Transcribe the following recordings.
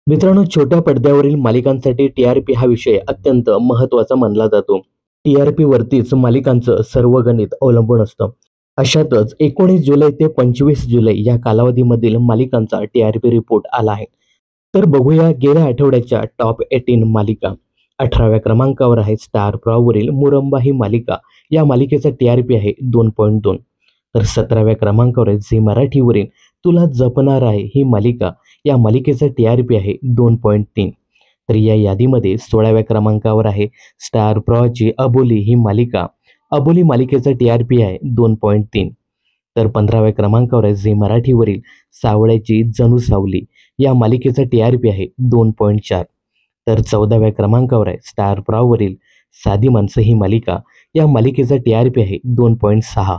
मित्रांनो, छोट्या पडद्यावरील मालिकांसाठी टी-आर-पी हा विषय अत्यंत महत्त्वाचा मानला जातो. टी-आर-पी वरतीच मालिकांचं सर्व गणित अवलंबून असतं. अशातच 19 जुलै ते 25 जुलै या कालावधीमधील मालिकांचा टी-आर-पी रिपोर्ट आला आहे. तर बघूया गेल्या आठवड्याच्या टॉप 18 मालिका. 18व्या क्रमांकावर आहे स्टार प्रवाहवरील मुरंबा ही मालिका. या मालिकेचा टी-आर-पी आहे 2.2. तर 17व्या क्रमांकावर आहे झी मराठीवरील तुला जपणार आहे ही मालिका. या मालिकेचा टी-आर-पी आहे 2.3. तर या यादीमध्ये 16व्या क्रमांकावर आहे स्टार प्रवाहची अबोली ही मालिका. अबोली मालिकेचा टी-आर-पी आहे 2.3. तर 15व्या क्रमांकावर आहे झी मराठीवरील सावळ्याची जणू सावली. या मालिकेचा टी-आर-पी आहे 2.4. तर 14व्या क्रमांकावर आहे स्टार प्रवाहवरील साधी माणसं ही मालिका. या मालिकेचा टी-आर-पी आहे 2.6.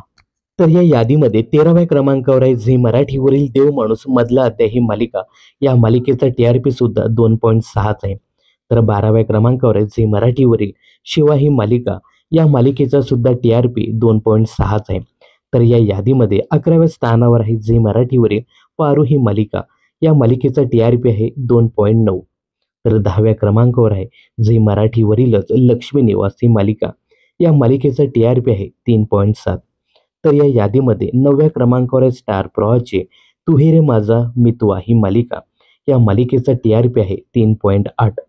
तर या यादीमध्ये 13व्या क्रमांकावर आहे झी मराठीवरील देव माणूस मधला अध्याय ही मालिका. या मालिकेचा टी-आर-पी सुद्धा 2.6 आहे. तर 12व्या क्रमांकावर आहे झी मराठीवरील शिवा ही मालिका. या मालिकेचा सुद्धा टी-आर-पी 2.6 आहे. तर या यादीमध्ये 11व्या स्थानावर आहे झी मराठीवरील पारू ही मालिका. या मालिकेचा टी-आर-पी आहे 2.9. तर 10व्या क्रमांकावर आहे झी मराठीवरीलच लक्ष्मी निवास ही मालिका. या मालिकेचा टी-आर-पी आहे 3.7. तर या यादीमध्ये 9व्या क्रमांकावर आहे स्टार प्रवाहाचे तू ही रे माझा मितवा ही मालिका. या मालिकेचा टी-आर-पी आहे 3.8.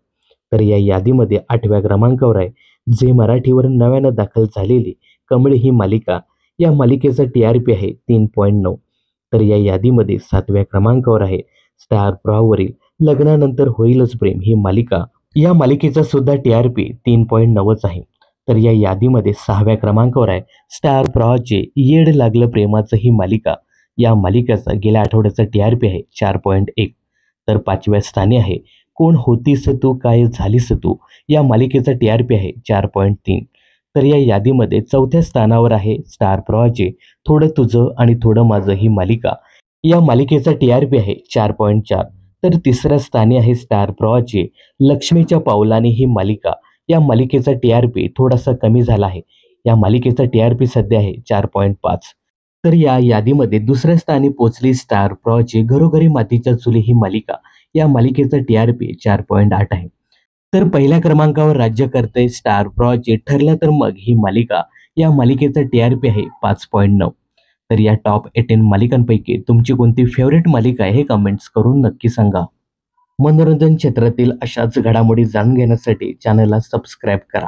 तर या यादीमध्ये 8व्या क्रमांकावर आहे झी मराठीवर नव्यानं दाखल झालेली कमळी ही मालिका. या मालिकेचा टी-आर-पी आहे 3.9. तर या यादीमध्ये 7व्या क्रमांकावर आहे स्टार प्रवाहावरील लग्नानंतर होईलच प्रेम ही मालिका. या मालिकेचा सुद्धा टी-आर-पी 3.9 आहे. तर या यादीमध्ये 6व्या क्रमांकावर आहे स्टार प्रवाहाचे येड लागलं प्रेमाचं ही मालिका. या मालिकेचा गेल्या आठवड्याचा टी-आर-पी आहे 4.1. तर 5व्या स्थानी आहे कोण होतीस तू काय झालीस तू. या मालिकेचा टी-आर-पी आहे 4.3. तर या यादीमध्ये 4थ्या स्थानावर आहे स्टार प्रवाहाचे थोडं तुझं आणि थोडं माझं ही मालिका. या मालिकेचा टी-आर-पी आहे 4.4. तर 3ऱ्या स्थानी आहे स्टार प्रवाहाचे लक्ष्मीच्या पावलाने ही मालिका. या मालिकेचा टी-आर-पी थोडासा कमी झाला आहे. या मालिकेचा टी-आर-पी सध्या आहे 4.5. तर या यादीमध्ये 2ऱ्या स्थानी पोहोचली स्टार प्रवाहाची घरोघरी मातीच्या चुली ही मालिका. या मालिकेचा टी-आर-पी 4.8 आहे. तर पहिल्या क्रमांकावर राज्य करते स्टार प्रवाहाचे ठरलं तर मग ही मालिका. या मालिकेचा टी-आर-पी आहे 5.9. तर या टॉप 18 मालिकांपैकी तुमची कोणती फेवरेट मालिका आहे हे कमेंट्स करून नक्की सांगा. मनोरंजन क्षेत्रातील अशाच घडामोडी जाणून घेण्यासाठी चॅनलला सबस्क्राईब करा.